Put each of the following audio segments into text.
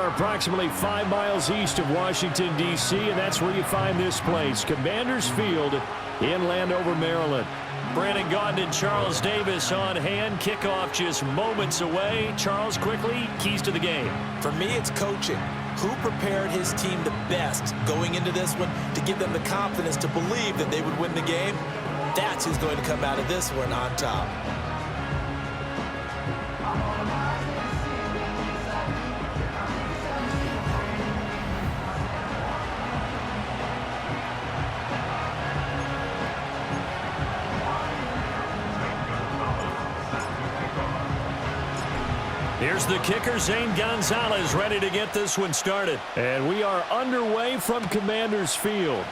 approximately 5 miles east of Washington, D.C., and that's where you find this place, Commanders Field in Landover, Maryland. Brandon Gaudin and Charles Davis on hand. Kickoff just moments away. Charles, quickly, keys to the game. For me, it's coaching. Who prepared his team the best going into this one to give them the confidence to believe that they would win the game? That's who's going to come out of this one on top. Here's the kicker, Zane Gonzalez, ready to get this one started. And we are underway from Commanders Field.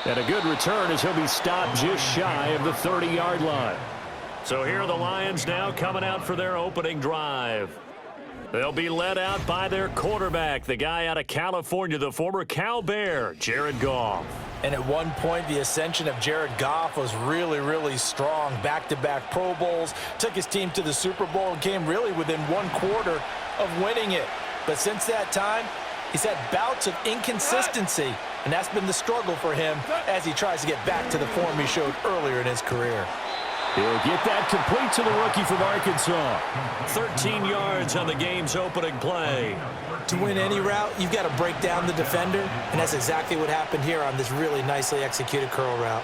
And a good return as he'll be stopped just shy of the 30-yard line. So here are the Lions now coming out for their opening drive. They'll be led out by their quarterback, the guy out of California, the former Cal Bear, Jared Goff. And at one point, the ascension of Jared Goff was really, really strong. Back-to-back Pro Bowls, took his team to the Super Bowl and came really within 1/4 of winning it. But since that time, he's had bouts of inconsistency, and that's been the struggle for him as he tries to get back to the form he showed earlier in his career. He'll get that complete to the rookie from Arkansas. 13 yards on the game's opening play. To win any route, you've got to break down the defender, and that's exactly what happened here on this really nicely executed curl route.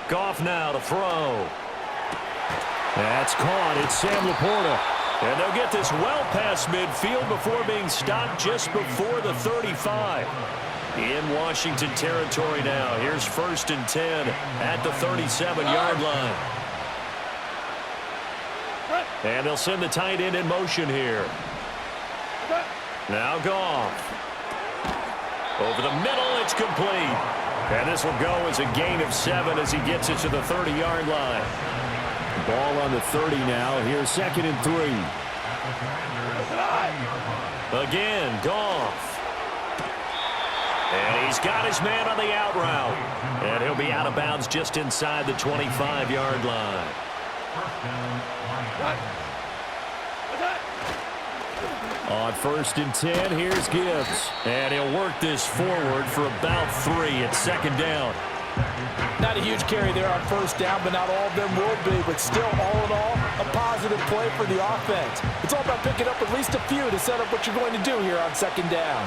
Goff now to throw. That's caught. It's Sam Laporta. And they'll get this well past midfield before being stopped just before the 35. In Washington territory now. Here's 1st and 10 at the 37-yard line. And they'll send the tight end in motion here. Now Goff. Over the middle, it's complete. And this will go as a gain of 7 as he gets it to the 30-yard line. Ball on the 30 now. Here's 2nd and 3. Again, Goff. And he's got his man on the out route. And he'll be out of bounds just inside the 25-yard line. On 1st and 10, here's Gibbs. And he'll work this forward for about 3 at 2nd down. Not a huge carry there on 1st down, but not all of them will be. But still, all in all, a positive play for the offense. It's all about picking up at least a few to set up what you're going to do here on 2nd down.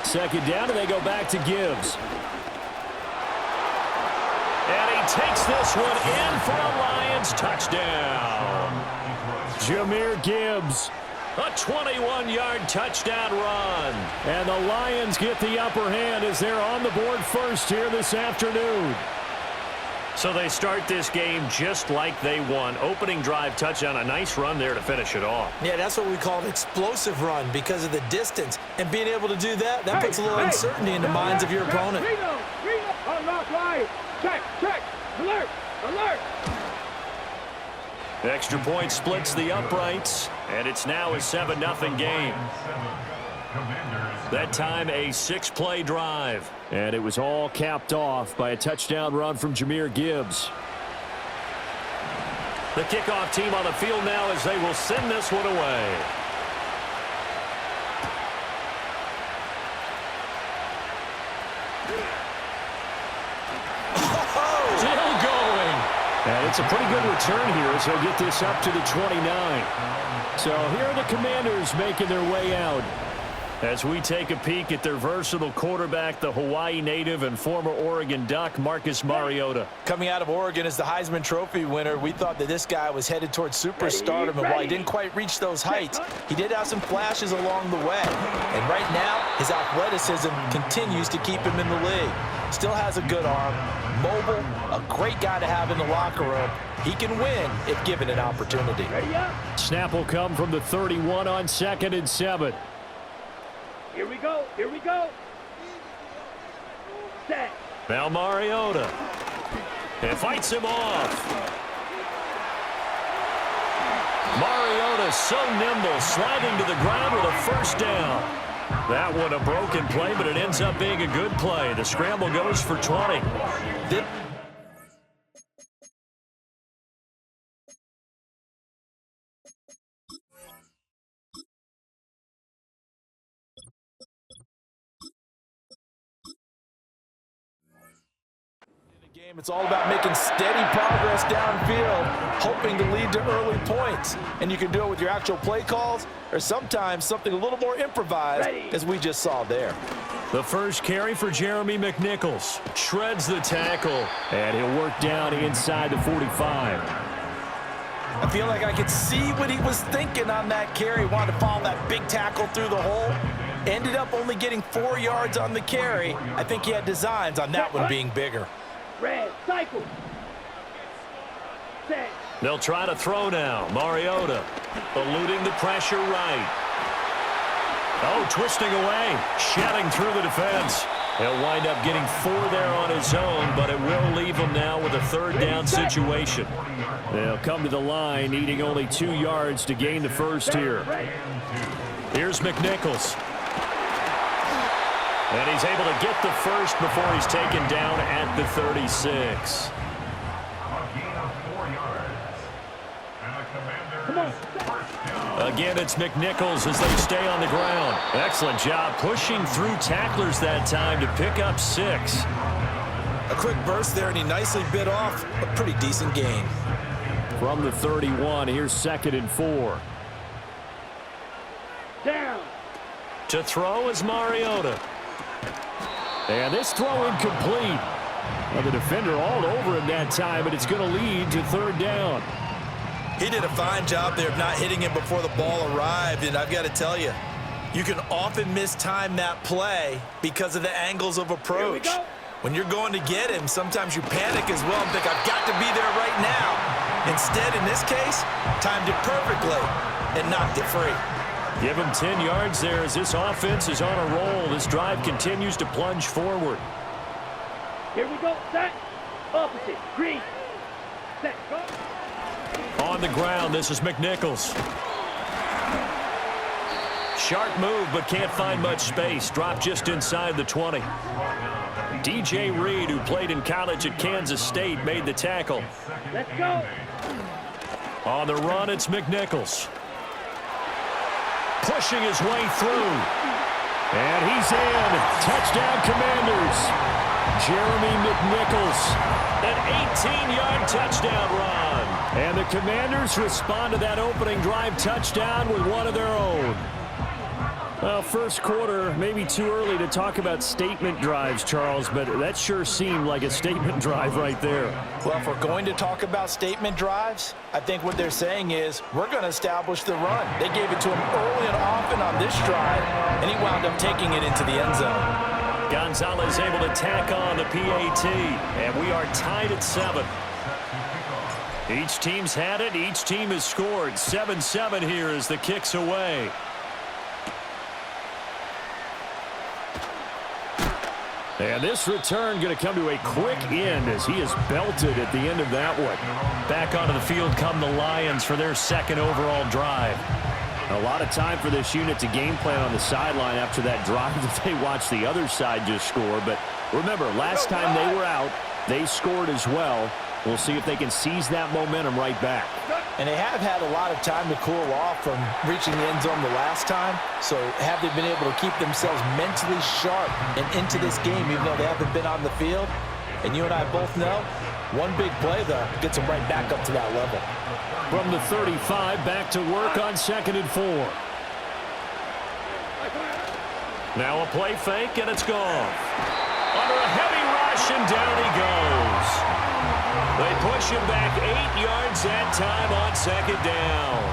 2nd down, and they go back to Gibbs. And he takes this one in for a Lions touchdown. Jahmyr Gibbs. A 21-yard touchdown run. And the Lions get the upper hand as they're on the board first here this afternoon. So they start this game just like they won. Opening drive touchdown, a nice run there to finish it off. Yeah, that's what we call an explosive run because of the distance. And being able to do that, that puts a little uncertainty in the minds of your opponent. Check, alert, alert. Extra point splits the uprights, and it's now a 7-0 game. That time a 6-play drive. And it was all capped off by a touchdown run from Jahmyr Gibbs. The kickoff team on the field now as they will send this one away. Still going. And it's a pretty good return here as they'll get this up to the 29. So here are the Commanders making their way out. As we take a peek at their versatile quarterback, the Hawaii native and former Oregon Duck, Marcus Mariota. Coming out of Oregon as the Heisman Trophy winner, we thought that this guy was headed towards superstardom, and while he didn't quite reach those heights, he did have some flashes along the way. And right now, his athleticism continues to keep him in the league. Still has a good arm, mobile, a great guy to have in the locker room. He can win if given an opportunity. Snap will come from the 31 on 2nd and 7. Here we go. Set. Now Mariota. And fights him off. Mariota so nimble, sliding to the ground with a 1st down. That one a broken play, but it ends up being a good play. The scramble goes for 20. It's all about making steady progress downfield, hoping to lead to early points. And you can do it with your actual play calls or sometimes something a little more improvised, as we just saw there. The first carry for Jeremy McNichols. Shreds the tackle, and he'll work down inside the 45. I feel like I could see what he was thinking on that carry. Wanted to follow that big tackle through the hole. Ended up only getting 4 yards on the carry. I think he had designs on that one being bigger. Red, cycle. Set. They'll try to throw now. Mariota eluding the pressure right. Oh, twisting away. Shouting through the defense. He'll wind up getting 4 there on his own, but it will leave him now with a third down situation. They'll come to the line, needing only 2 yards to gain the first here. Here's McNichols. And he's able to get the first before he's taken down at the 36. Again, it's McNichols as they stay on the ground. Excellent job pushing through tacklers that time to pick up 6. A quick burst there, and he nicely bit off a pretty decent gain. From the 31, here's 2nd and 4. Down. To throw is Mariota. And this throw incomplete. Well, the defender all over him that time, but it's going to lead to 3rd down. He did a fine job there of not hitting him before the ball arrived, and I've got to tell you, you can often mistime that play because of the angles of approach. When you're going to get him, sometimes you panic as well and think, I've got to be there right now. Instead, in this case, timed it perfectly and knocked it free. Give him 10 yards there as this offense is on a roll. This drive continues to plunge forward. Here we go. Set. Opposite. Green. Set. Go. On the ground, this is McNichols. Sharp move, but can't find much space. Dropped just inside the 20. DJ Reed, who played in college at Kansas State, made the tackle. Let's go. On the run, it's McNichols. Pushing his way through. And he's in. Touchdown, Commanders. Jeremy McNichols. An 18-yard touchdown run. And the Commanders respond to that opening drive touchdown with one of their own. Well, first quarter, maybe too early to talk about statement drives, Charles, but that sure seemed like a statement drive right there. Well, if we're going to talk about statement drives, I think what they're saying is we're going to establish the run. They gave it to him early and often on this drive, and he wound up taking it into the end zone. Gonzalez able to tack on the PAT, and we are tied at 7. Each team's had it. Each team has scored. 7-7 here as the kick's away. And this return going to come to a quick end as he is belted at the end of that one. Back onto the field come the Lions for their 2nd overall drive. A lot of time for this unit to game plan on the sideline after that drive that they watched the other side just score. But remember, last time they were out, they scored as well. We'll see if they can seize that momentum right back. And they have had a lot of time to cool off from reaching the end zone the last time. So have they been able to keep themselves mentally sharp and into this game, even though they haven't been on the field? And you and I both know, one big play, though, gets them right back up to that level. From the 35, back to work on 2nd and 4. Now a play fake, and it's gone. Under a heavy rush, and down he goes. They push him back 8 yards that time on 2nd down.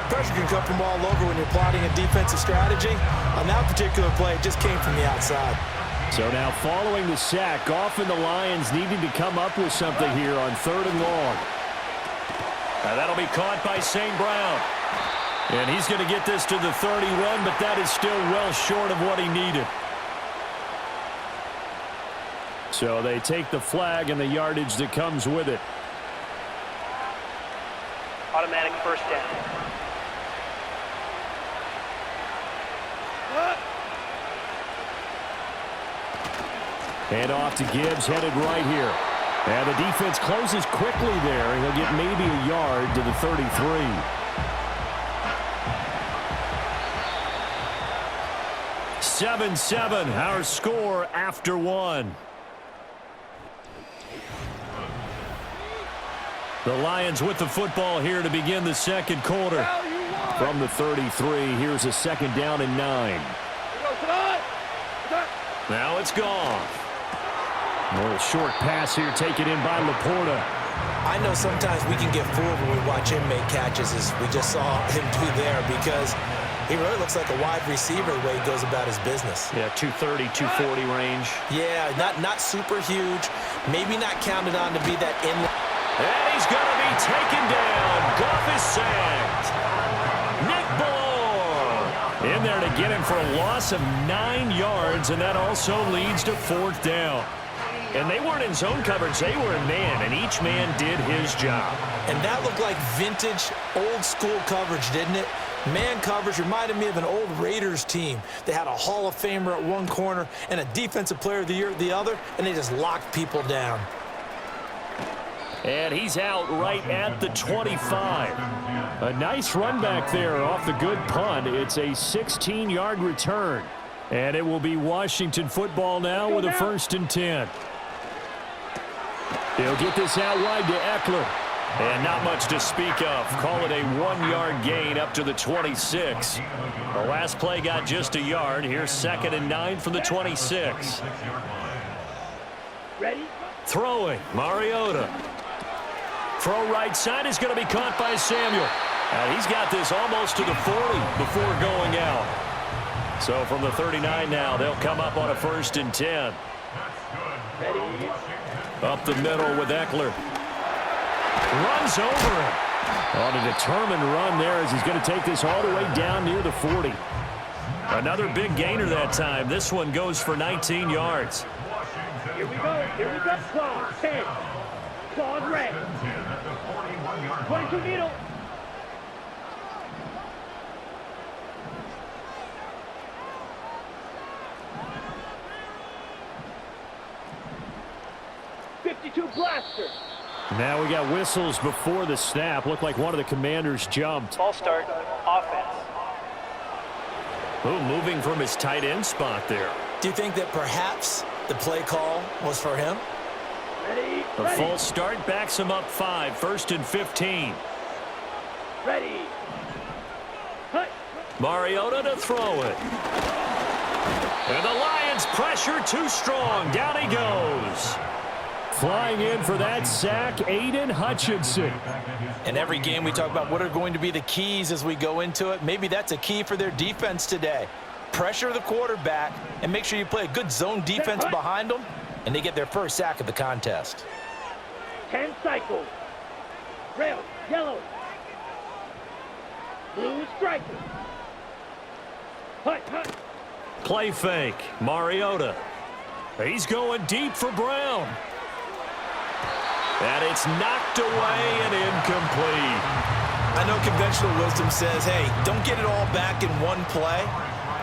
Pressure can come from all over when you're plotting a defensive strategy. On that particular play, it just came from the outside. So now following the sack, often the Lions needing to come up with something here on 3rd and long. Now that'll be caught by St. Brown. And he's going to get this to the 31, but that is still well short of what he needed. So they take the flag and the yardage that comes with it. Automatic first down. And off to Gibbs, headed right here. And the defense closes quickly there. He'll get maybe a yard to the 33. "7-7", our score after one. The Lions with the football here to begin the second quarter. From the 33, here's a second down and 9. Now it's gone. A little short pass here taken in by Laporta. I know sometimes we can get fooled when we watch him make catches, as we just saw him do there, because he really looks like a wide receiver the way he goes about his business. Yeah, 230, 240 range. Yeah, not super huge. Maybe not counted on to be that in. And he's going to be taken down. Goff is sacked. Nick Ballore in there to get him for a loss of 9 yards, and that also leads to 4th down. And they weren't in zone coverage. They were in man, and each man did his job. And that looked like vintage, old-school coverage, didn't it? Man coverage reminded me of an old Raiders team. They had a Hall of Famer at one corner and a Defensive Player of the Year at the other, and they just locked people down. And he's out right at the 25. A nice run back there off the good punt. It's a 16-yard return. And it will be Washington football now with a 1st and 10. He'll get this out wide to Eckler. And not much to speak of. Call it a 1-yard gain up to the 26. The last play got just a yard. Here's 2nd and 9 from the 26. Ready? Throwing, Mariota. Throw right side is going to be caught by Samuel. And he's got this almost to the 40 before going out. So from the 39 now, they'll come up on a 1st and 10. Ready? Up the middle with Eckler. Runs over him. On a determined run there as he's going to take this all the way down near the 40. Another big gainer that time. This one goes for 19 yards. Here we go. Here we go. Claws 10. Claws red. 22 needle. Blaster. Now we got whistles before the snap. Looked like one of the Commanders jumped. Ball start, offense. Oh, moving from his tight end spot there. Do you think that perhaps the play call was for him? Ready? A Ready. false start backs him up 5. 1st and 15. Ready. Hut. Mariota to throw it. And the Lions pressure too strong. Down he goes. Flying in for that sack, Aiden Hutchinson. In every game we talk about what are going to be the keys as we go into it. Maybe that's a key for their defense today. Pressure the quarterback and make sure you play a good zone defense behind them, and they get their first sack of the contest. 10 cycles. Red, yellow. Blue striker. Hut, hut. Play fake, Mariota. He's going deep for Brown. And it's knocked away and incomplete. I know conventional wisdom says, hey, don't get it all back in one play.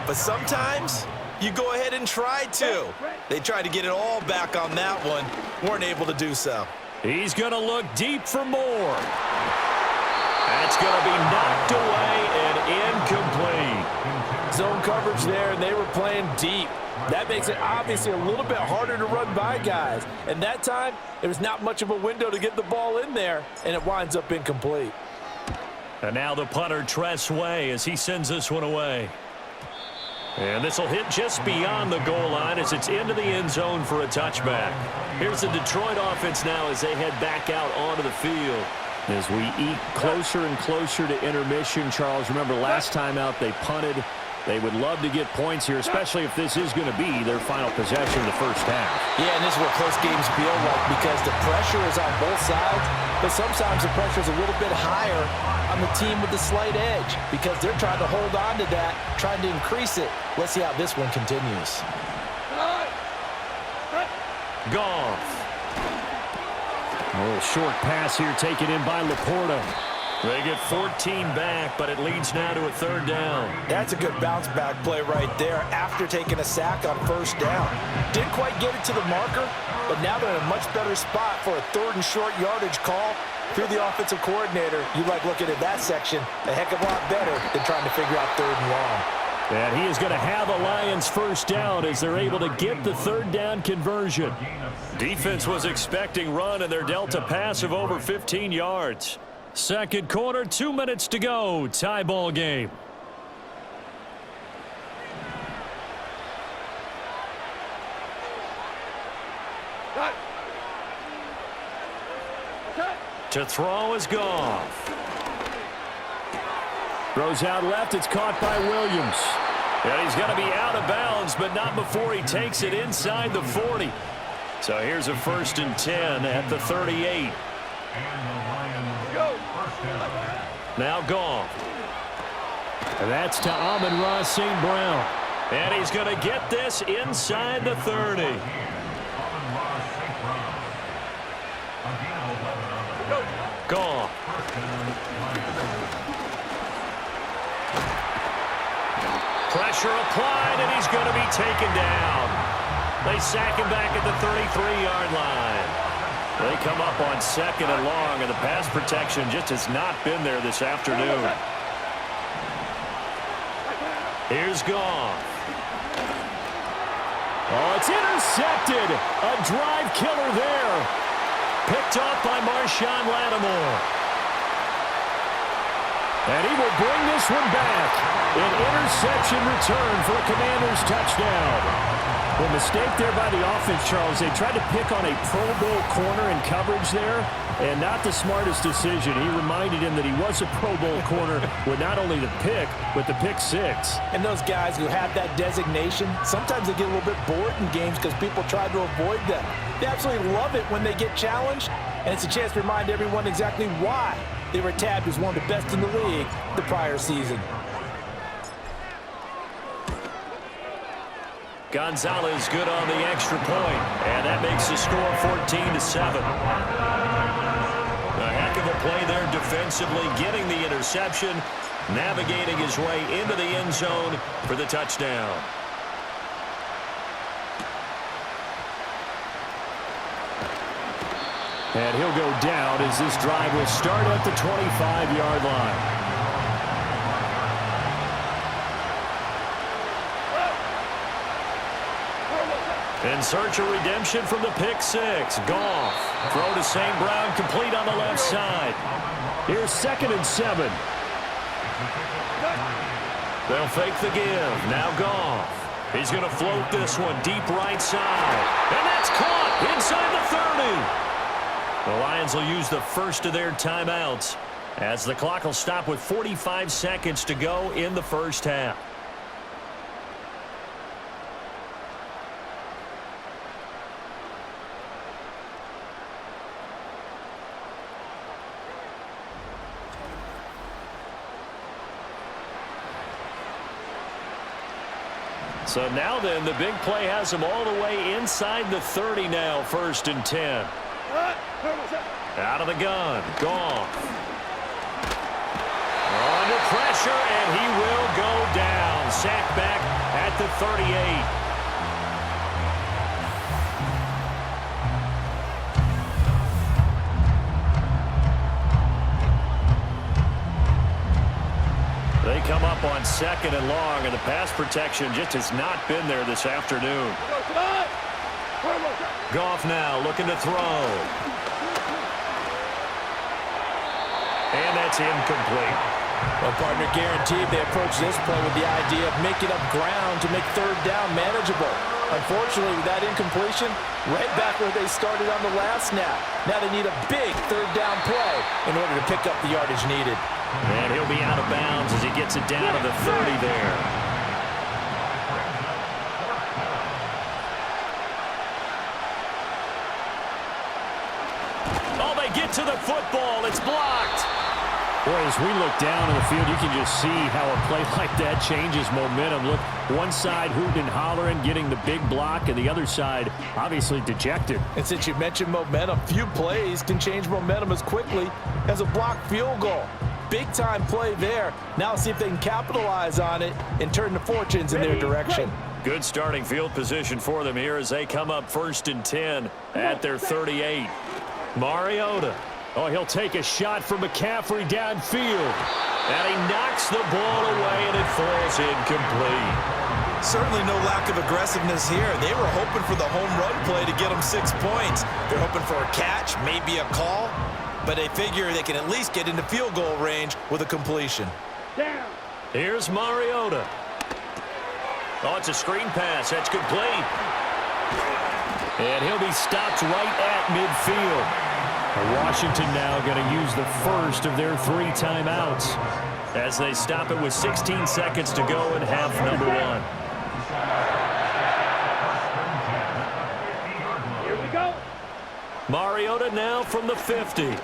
But sometimes you go ahead and try to. They tried to get it all back on that one. Weren't able to do so. He's going to look deep for more. That's going to be knocked away and incomplete. Zone coverage there, and they were playing deep. That makes it obviously a little bit harder to run by guys. And that time, there was not much of a window to get the ball in there, and it winds up incomplete. And now the punter, Tress Way, as he sends this one away. And this will hit just beyond the goal line as it's into the end zone for a touchback. Here's the Detroit offense now as they head back out onto the field. As we eat closer and closer to intermission, Charles, remember last time out they punted. They would love to get points here, especially if this is going to be their final possession of the first half. Yeah, and this is what close games feel like because the pressure is on both sides, but sometimes the pressure is a little bit higher on the team with the slight edge because they're trying to hold on to that, trying to increase it. Let's see how this one continues. Goff. A little short pass here taken in by Laporta. They get 14 back, but it leads now to a 3rd down. That's a good bounce-back play right there after taking a sack on 1st down. Didn't quite get it to the marker, but now they're in a much better spot for a 3rd and short yardage call. If you're the offensive coordinator, you like looking at that section a heck of a lot better than trying to figure out 3rd and long. And he is going to have a Lions 1st down as they're able to get the 3rd down conversion. Defense was expecting run, and they're dealt a pass of over 15 yards. 2nd quarter, 2 minutes to go. Tie ball game. To throw is Goff. Throws out left. It's caught by Williams. And he's going to be out of bounds, but not before he takes it inside the 40. So here's a 1st and 10 at the 38. Now Goff. And that's to Amon-Ra St. Brown. And he's going to get this inside the 30. Goff. Pressure applied, and he's going to be taken down. They sack him back at the 33-yard line. They come up on 2nd and long, and the pass protection just has not been there this afternoon. Here's Goff. Oh, it's intercepted. A drive killer there. Picked off by Marshawn Lattimore. And he will bring this one back. An interception return for a Commanders touchdown. Well, mistake there by the offense, Charles. They tried to pick on a Pro Bowl corner in coverage there, and not the smartest decision. He reminded him that he was a Pro Bowl corner with not only the pick, but the pick 6. And those guys who have that designation, sometimes they get a little bit bored in games because people try to avoid them. They absolutely love it when they get challenged, and it's a chance to remind everyone exactly why they were tabbed as one of the best in the league the prior season. Gonzalez good on the extra point, and that makes the score 14-7. A heck of a play there defensively, getting the interception, navigating his way into the end zone for the touchdown. And he'll go down as this drive will start at the 25-yard line. In search of redemption from the pick 6. Goff. Throw to St. Brown, complete on the left side. Here's 2nd and 7. They'll fake the give. Now Goff. He's going to float this one deep right side. And that's caught inside the 30. The Lions will use the first of their timeouts as the clock will stop with 45 seconds to go in the first half. So now then, the big play has them all the way inside the 30 now, 1st and 10. Out of the gun, Goff. Under pressure, and he will go down. Sacked back at the 38. They come up on 2nd and long, and the pass protection just has not been there this afternoon. Goff now looking to throw. And that's incomplete. Well, partner, guaranteed they approach this play with the idea of making up ground to make 3rd down manageable. Unfortunately, with that incompletion, right back where they started on the last snap. Now they need a big 3rd down play in order to pick up the yardage needed. And he'll be out of bounds as he gets it down to the 30 there. Oh, they get to the football. It's blocked. Boy, as we look down on the field, you can just see how a play like that changes momentum. Look, one side hooting and hollering, getting the big block, and the other side obviously dejected. And since you mentioned momentum, few plays can change momentum as quickly as a blocked field goal. big-time play there. Now see if they can capitalize on it and turn the fortunes in their direction. Good starting field position for them here as they come up 1st and 10 at their 38. Mariota. Oh, he'll take a shot from McCaffrey downfield. And he knocks the ball away, and it falls incomplete. Certainly no lack of aggressiveness here. They were hoping for the home run play to get them 6 points. They're hoping for a catch, maybe a call, but they figure they can at least get into field goal range with a completion. Down. Here's Mariota. Oh, it's a screen pass. That's complete. And he'll be stopped right at midfield. Washington now going to use the first of their 3 timeouts as they stop it with 16 seconds to go in half number 1. Here we go. Mariota now from the 50. And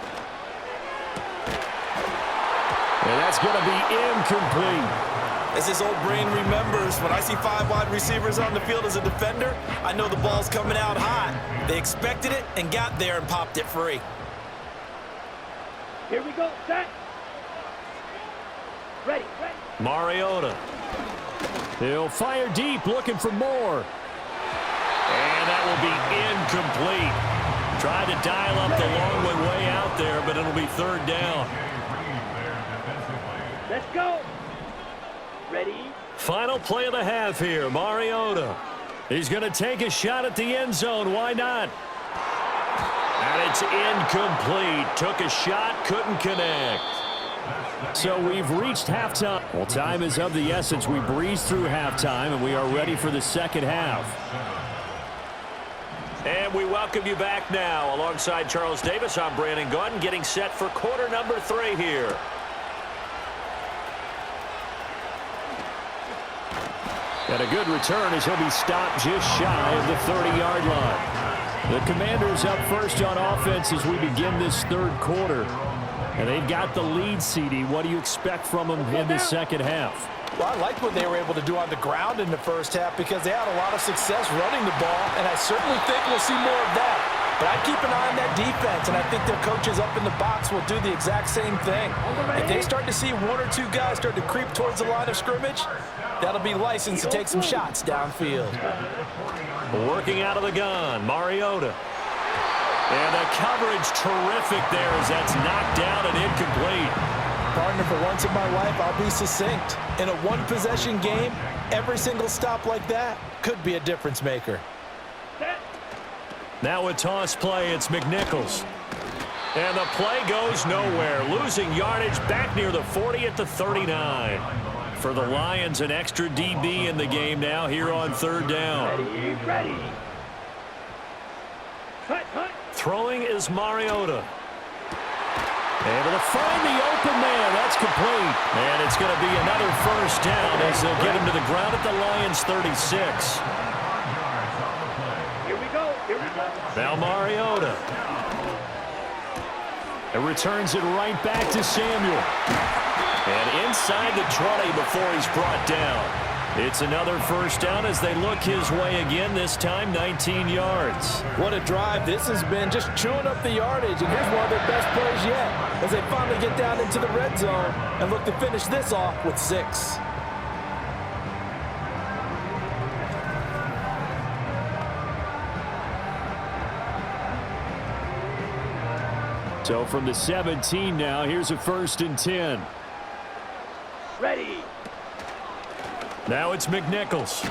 that's going to be incomplete. As his old brain remembers, when I see 5 wide receivers on the field as a defender, I know the ball's coming out hot. They expected it and got there and popped it free. Here we go. Set. Ready. Mariota. He'll fire deep, looking for more. And that will be incomplete. Tried to dial up the long way out there, but it'll be 3rd down. Let's go. Ready. Final play of the half here, Mariota. He's going to take a shot at the end zone. Why not? And it's incomplete. Took a shot, couldn't connect. So we've reached halftime. Well, time is of the essence. We breezed through halftime, and we are ready for the second half. And we welcome you back now. Alongside Charles Davis, I'm Brandon Gaudin, getting set for quarter number 3 here. And a good return as he'll be stopped just shy of the 30-yard line. The Commanders up first on offense as we begin this 3rd quarter. And they've got the lead, CD. What do you expect from them in the second half? Well, I like what they were able to do on the ground in the first half because they had a lot of success running the ball, and I certainly think we'll see more of that. But I keep an eye on that defense, and I think their coaches up in the box will do the exact same thing. If they start to see 1 or 2 guys start to creep towards the line of scrimmage, that'll be licensed to take some shots downfield. Working out of the gun, Mariota. And the coverage terrific there as that's knocked down and incomplete. Partner, for once in my life, I'll be succinct. In a 1-possession game, every single stop like that could be a difference maker. Now a toss play, it's McNichols. And the play goes nowhere. Losing yardage back near the 40 at the 39. For the Lions, an extra DB in the game now here on 3rd down. Ready. Cut. Throwing is Mariota. Able to find the open man. That's complete. And it's going to be another 1st down as they'll get him to the ground at the Lions' 36. Here we go. Now Mariota. It returns it right back to Samuel. And inside the 20 before he's brought down. It's another 1st down as they look his way again, this time 19 yards. What a drive this has been, just chewing up the yardage, and here's one of their best plays yet as they finally get down into the red zone and look to finish this off with 6. So from the 17 now, here's a 1st and 10. Ready. Now it's McNichols.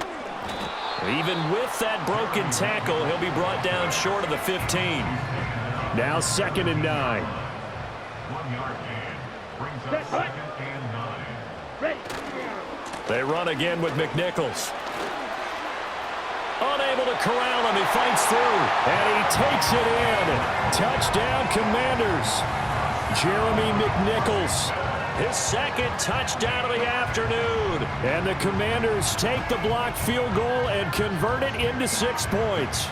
Even with that broken tackle, he'll be brought down short of the 15. Now 2nd and 9. 1 yard gain. Set. Ready. They run again with McNichols. Unable to corral him. He fights through. And he takes it in. Touchdown, Commanders. Jeremy McNichols. His 2nd touchdown of the afternoon. And the Commanders take the blocked field goal and convert it into 6 points.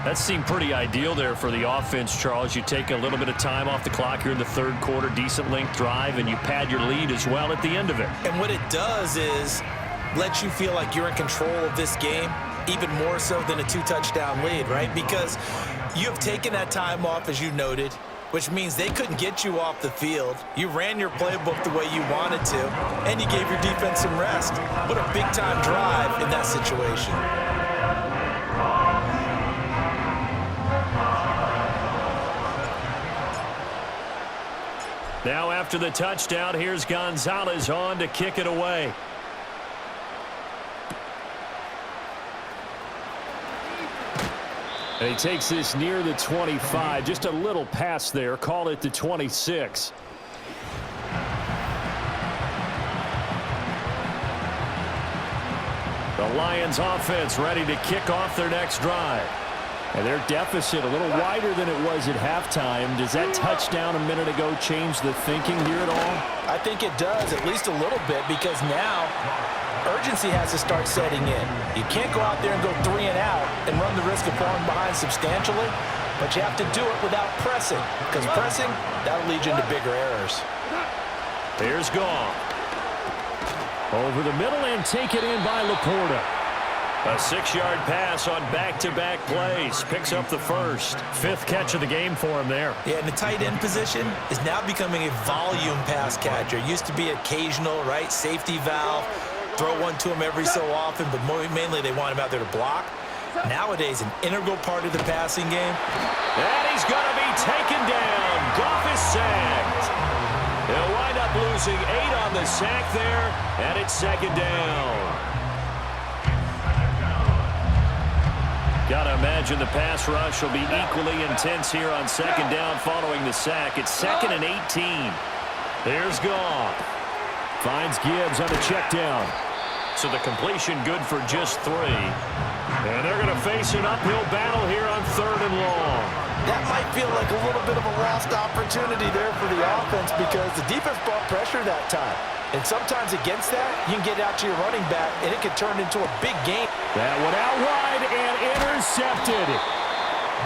That seemed pretty ideal there for the offense, Charles. You take a little bit of time off the clock here in the 3rd quarter, decent length drive, and you pad your lead as well at the end of it. And what it does is let you feel like you're in control of this game, even more so than a 2-touchdown lead, right? Because you have taken that time off, as you noted. which means they couldn't get you off the field. You ran your playbook the way you wanted to, and you gave your defense some rest. What a big-time drive in that situation. Now after the touchdown, here's Gonzalez on to kick it away. And he takes this near the 25. Just a little pass there. Call it the 26. The Lions offense ready to kick off their next drive. And their deficit a little wider than it was at halftime. Does that touchdown a minute ago change the thinking here at all? I think it does, at least a little bit, because now urgency has to start setting in. You can't go out there and go 3 and out and run the risk of falling behind substantially, but you have to do it without pressing, because pressing, that'll lead you into bigger errors. Here's Goff. Over the middle and take it in by Laporta. A 6-yard pass on back-to-back plays. Picks up the first. 5th catch of the game for him there. Yeah, and the tight end position is now becoming a volume pass catcher. Used to be occasional, right? Safety valve. Throw one to him every so often, but mainly they want him out there to block. Nowadays, an integral part of the passing game. And he's going to be taken down. Goff is sacked. They'll wind up losing 8 on the sack there, and it's 2nd down. Got to imagine the pass rush will be equally intense here on 2nd down following the sack. It's 2nd and 18. There's Goff. Finds Gibbs on the check down. So the completion good for just 3. And they're going to face an uphill battle here on 3rd and long. That might feel like a little bit of a lost opportunity there for the offense because the defense brought pressure that time. And sometimes against that, you can get out to your running back, and it can turn into a big game. That one out wide and intercepted.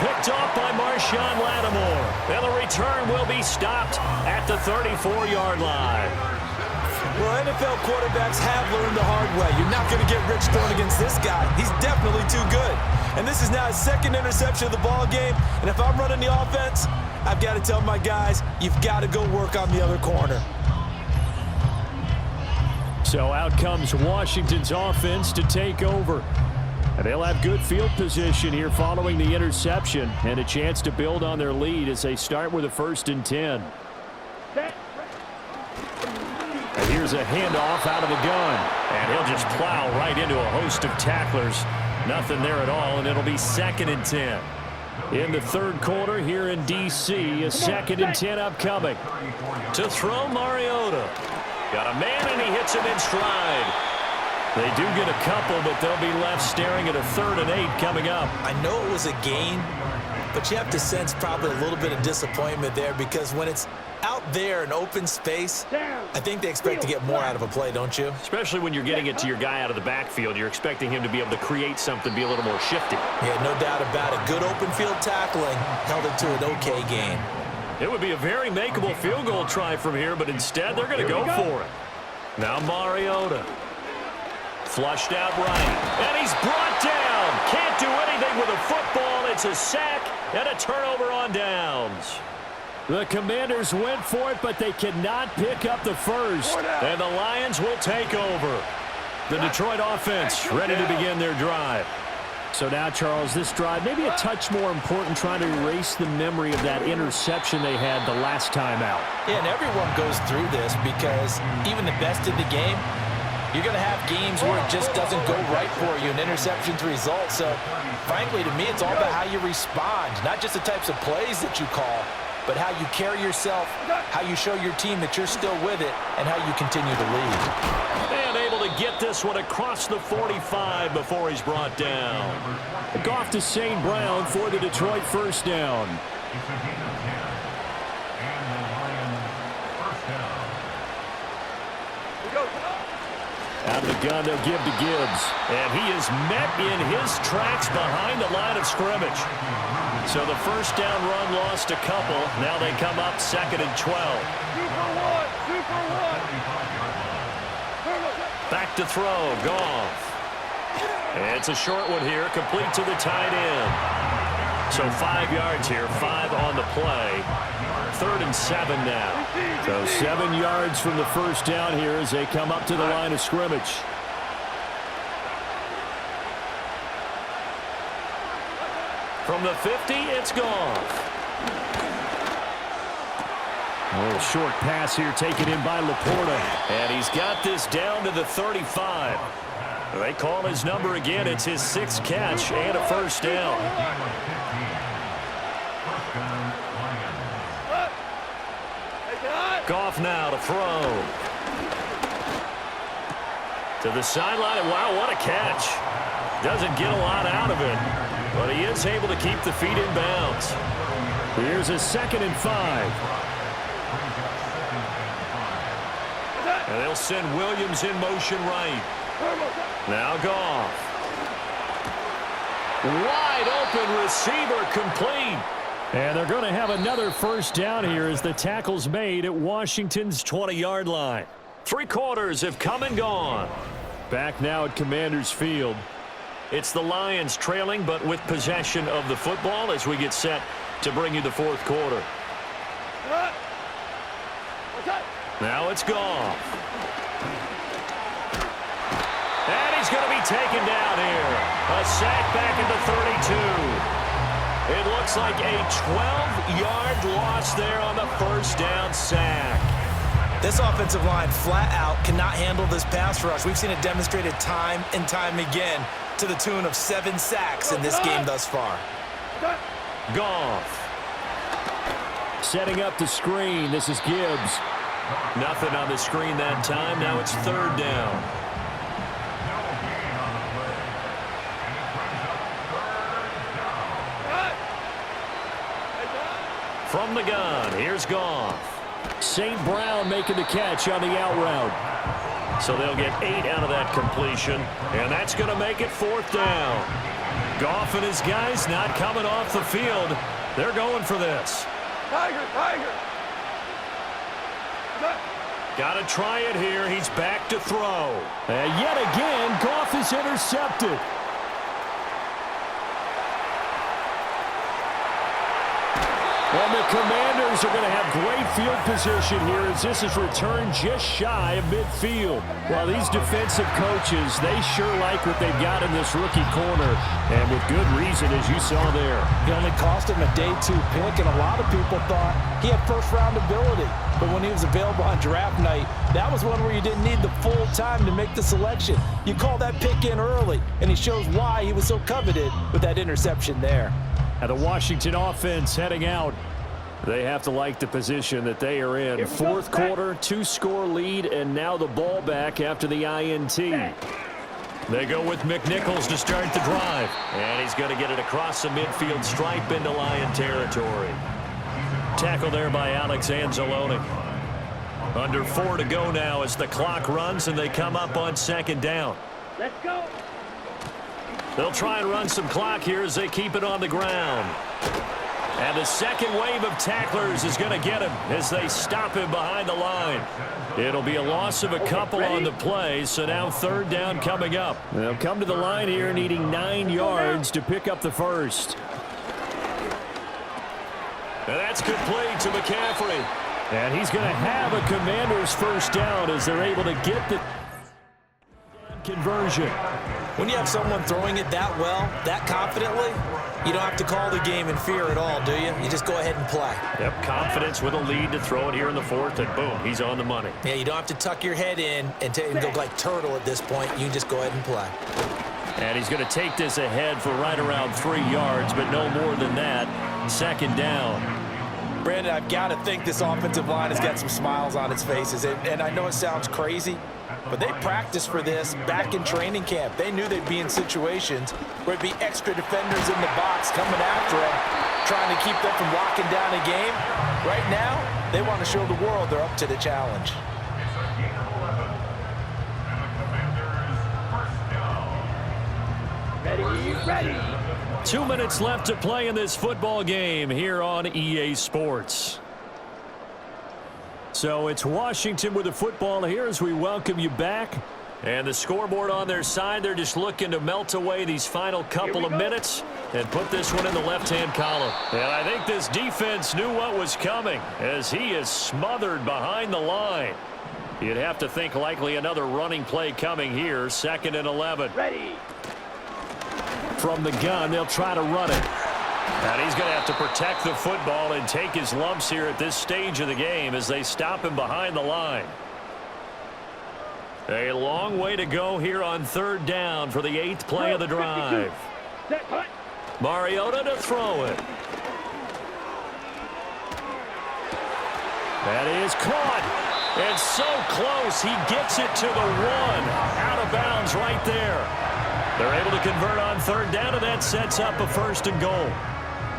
Picked off by Marshawn Lattimore. And the return will be stopped at the 34-yard line. Well, NFL quarterbacks have learned the hard way. You're not going to get rich throwing against this guy. He's definitely too good. And this is now his 2nd interception of the ball game. And if I'm running the offense, I've got to tell my guys, you've got to go work on the other corner. So out comes Washington's offense to take over. And they'll have good field position here following the interception and a chance to build on their lead as they start with a 1st and 10. And here's a handoff out of the gun. And he'll just plow right into a host of tacklers. Nothing there at all, and it'll be 2nd and 10. In the 3rd quarter here in D.C., a 2nd and 10 upcoming. To throw Mariota. Got a man, and he hits him in stride. They do get a couple, but they'll be left staring at a 3rd and 8 coming up. I know it was a gain, but you have to sense probably a little bit of disappointment there because when it's out there in open space, I think they expect to get more out of a play, don't you? Especially when you're getting it to your guy out of the backfield. You're expecting him to be able to create something, be a little more shifty. Yeah, no doubt about it. Good open field tackling held it to an okay gain. It would be a very makeable field goal try from here, but instead they're going to go for it. Now Mariota. Flushed out right. And he's brought down. Can't do anything with a football. It's a sack and a turnover on downs. The Commanders went for it, but they cannot pick up the first. And the Lions will take over. The Detroit offense ready to begin their drive. So now, Charles, this drive maybe a touch more important, trying to erase the memory of that interception they had the last time out. Yeah, and everyone goes through this because even the best in the game, you're going to have games where it just doesn't go right for you, an interception's result. So, frankly, to me, it's all about how you respond, not just the types of plays that you call, but how you carry yourself, how you show your team that you're still with it, and how you continue to lead. And able to get this one across the 45 before he's brought down. Goff to St. Brown for the Detroit 1st down. Out of the gun, they'll give to Gibbs. And he is met in his tracks behind the line of scrimmage. So the 1st down run lost a couple. Now they come up 2nd and 12. Back to throw, Goff. And it's a short one here, complete to the tight end. So 5 yards here, 5 on the play. 3rd and 7 now. So 7 yards from the first down here as they come up to the line of scrimmage. From the 50, it's Goff. A little short pass here taken in by Laporta. And he's got this down to the 35. They call his number again. It's his 6th catch and a first down. Goff now to throw. To the sideline, and wow, what a catch. Doesn't get a lot out of it, but he is able to keep the feet in bounds. Here's a 2nd and 5. And they'll send Williams in motion right. Now Goff. Wide open receiver, complete. And they're going to have another first down here as the tackle's made at Washington's 20-yard line. 3 quarters have come and gone. Back now at Commanders Field. It's the Lions trailing, but with possession of the football as we get set to bring you the 4th quarter. Now it's Goff. And he's going to be taken down here. A sack back at the 32. It looks like a 12-yard loss there on the first down sack. This offensive line flat out cannot handle this pass rush. We've seen it demonstrated time and time again to the tune of 7 sacks in this game thus far. Goff. Setting up the screen. This is Gibbs. Nothing on the screen that time. Now it's 3rd down. From the gun, here's Goff. St. Brown making the catch on the out route. So they'll get 8 out of that completion, and that's going to make it 4th down. Goff and his guys not coming off the field. They're going for this. Tiger. Got to try it here. He's back to throw. And yet again, Goff is intercepted. And the Commanders are going to have great field position here as this is returned just shy of midfield. Well, these defensive coaches, they sure like what they've got in this rookie corner, and with good reason, as you saw there. He only cost him a day 2 pick, and a lot of people thought he had first-round ability. But when he was available on draft night, that was one where you didn't need the full time to make the selection. You call that pick in early, and he shows why he was so coveted with that interception there. And the Washington offense heading out. They have to like the position that they are in. 4th quarter, 2-score lead, and now the ball back after the INT. They go with McNichols to start the drive. And he's going to get it across the midfield stripe into Lion territory. Tackle there by Alex Anzalone. Under 4 to go now as the clock runs and they come up on 2nd down. Let's go. They'll try and run some clock here as they keep it on the ground. And the second wave of tacklers is going to get him as they stop him behind the line. It'll be a loss of a couple on the play, so now 3rd down coming up. They'll come to the line here needing 9 yards to pick up the first. And that's complete to McCaffrey. And he's going to have a Commanders first down as they're able to get the conversion. When you have someone throwing it that well, that confidently, you don't have to call the game in fear at all, do you? You just go ahead and play. Yep, confidence with a lead to throw it here in the 4th, and boom, he's on the money. Yeah, you don't have to tuck your head in and go like turtle at this point. You just go ahead and play. And he's going to take this ahead for right around 3 yards, but no more than that. 2nd down. Brandon, I've got to think this offensive line has got some smiles on its faces. And I know it sounds crazy, but they practiced for this back in training camp. They knew they'd be in situations where it'd be extra defenders in the box coming after them, trying to keep them from locking down a game. Right now, they want to show the world they're up to the challenge. Ready. 2 minutes left to play in this football game here on EA Sports. So it's Washington with the football here as we welcome you back. And the scoreboard on their side, they're just looking to melt away these final couple of minutes and put this one in the left-hand column. And I think this defense knew what was coming as he is smothered behind the line. You'd have to think likely another running play coming here, 2nd and 11. Ready. From the gun, they'll try to run it. And he's going to have to protect the football and take his lumps here at this stage of the game as they stop him behind the line. A long way to go here on 3rd down for the 8th play of the drive. Mariota to throw it. That is caught. And so close, he gets it to the 1. Out of bounds right there. They're able to convert on 3rd down, and that sets up a 1st and goal.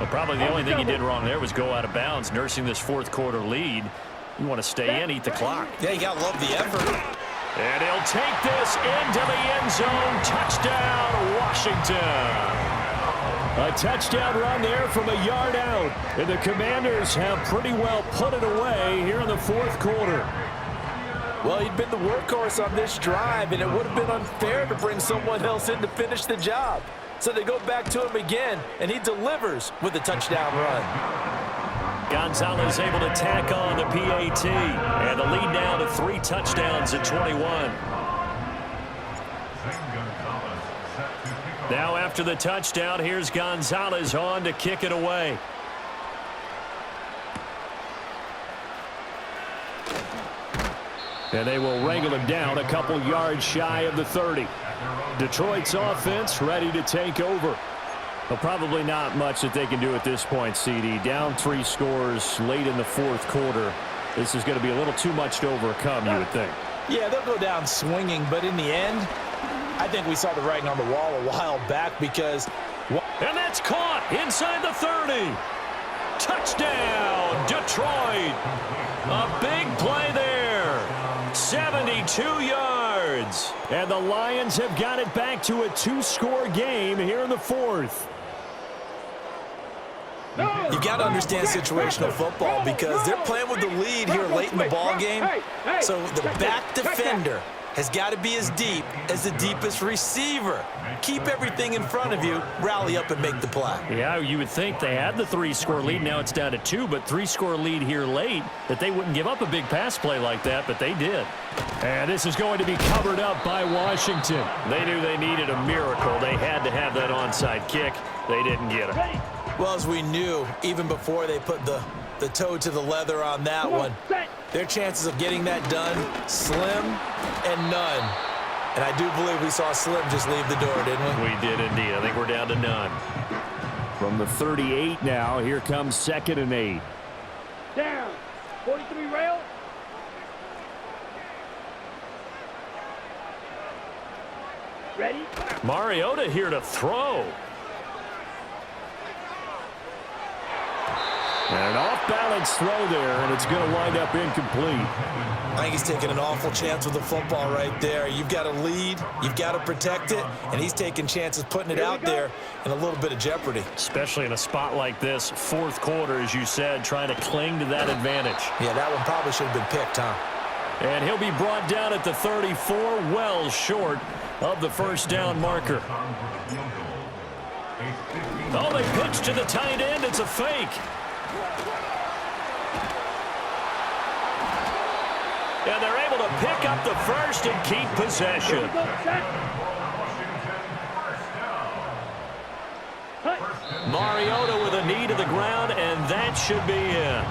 Well, probably the only thing he did wrong there was go out of bounds, nursing this 4th quarter lead. You want to stay in, eat the clock. Yeah, you got to love the effort. And he'll take this into the end zone. Touchdown, Washington. A touchdown run there from a yard out. And the Commanders have pretty well put it away here in the 4th quarter. Well, he'd been the workhorse on this drive, and it would have been unfair to bring someone else in to finish the job. So they go back to him again, and he delivers with a touchdown run. Gonzalez able to tack on the PAT, and the lead down to 3 touchdowns at 21. Now after the touchdown, here's Gonzalez on to kick it away. And they will wrangle him down a couple yards shy of the 30. Detroit's offense ready to take over. Well, probably not much that they can do at this point, CD. Down 3 scores late in the 4th quarter. This is going to be a little too much to overcome, you would think. Yeah, they'll go down swinging, but in the end, I think we saw the writing on the wall a while back because... And that's caught inside the 30. Touchdown, Detroit. A big play there. 72 yards. And the Lions have got it back to a 2-score game here in the 4th. You've got to understand situational football because they're playing with the lead here late in the ball game. So the back defender has got to be as deep as the deepest receiver. Keep everything in front of you, rally up and make the play. Yeah, you would think they had the 3-score lead. Now it's down to 2, but 3-score lead here late, that they wouldn't give up a big pass play like that, but they did. And this is going to be covered up by Washington. They knew they needed a miracle. They had to have that onside kick. They didn't get it. Well, as we knew, even before they put the toe to the leather on that one, their chances of getting that done, slim and none. And I do believe we saw Slim just leave the door, didn't we? We did indeed. I think we're down to none. From the 38 now, here comes 2nd and 8. Down. 43 rail. Ready? Mariota here to throw. And an off-balance throw there, and it's going to wind up incomplete. I think he's taking an awful chance with the football right there. You've got to lead, you've got to protect it, and he's taking chances putting it out there in a little bit of jeopardy. Especially in a spot like this, 4th quarter, as you said, trying to cling to that advantage. Yeah, that one probably should have been picked, huh? And he'll be brought down at the 34, well short of the 1st down marker. Oh, they pitch to the tight end. It's a fake. And they're able to pick up the 1st and keep possession. Mariota with a knee to the ground, and that should be in.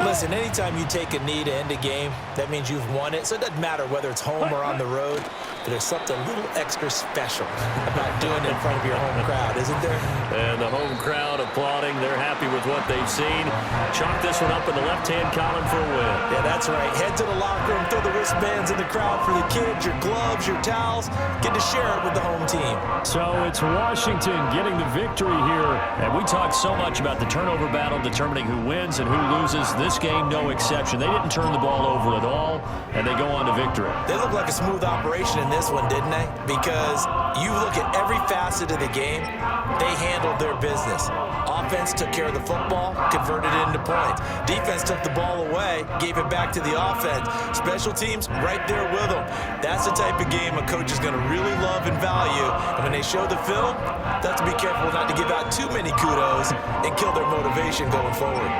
Listen, anytime you take a knee to end a game, that means you've won it. So it doesn't matter whether it's home or on the road, but there's something a little extra special about doing it in front of your home crowd, isn't there? And the home crowd applauding. They're happy with what they've seen. Chalk this one up in the left-hand column for a win. Yeah, that's right. Head to the locker room, throw the wristbands in the crowd for the kids, your gloves, your towels. Get to share it with the home team. So it's Washington getting the victory here. And we talked so much about the turnover battle determining who wins and who loses. This game, no exception. They didn't turn the ball over at all, and they go on to victory. They look like a smooth operation in this one, didn't they? Because You look at every facet of the game, they handled their business. Offense took care of the football, converted it into points. Defense took the ball away, gave it back to the offense. Special teams, right there with them. That's the type of game a coach is going to really love and value. And when they show the film, they have to be careful not to give out too many kudos and kill their motivation going forward.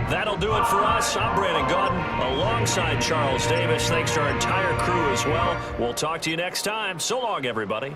That'll do it for us. I'm Brandon Gaudin alongside Charles Davis. Thanks to our entire crew as well. We'll talk to you next time. So long, everybody.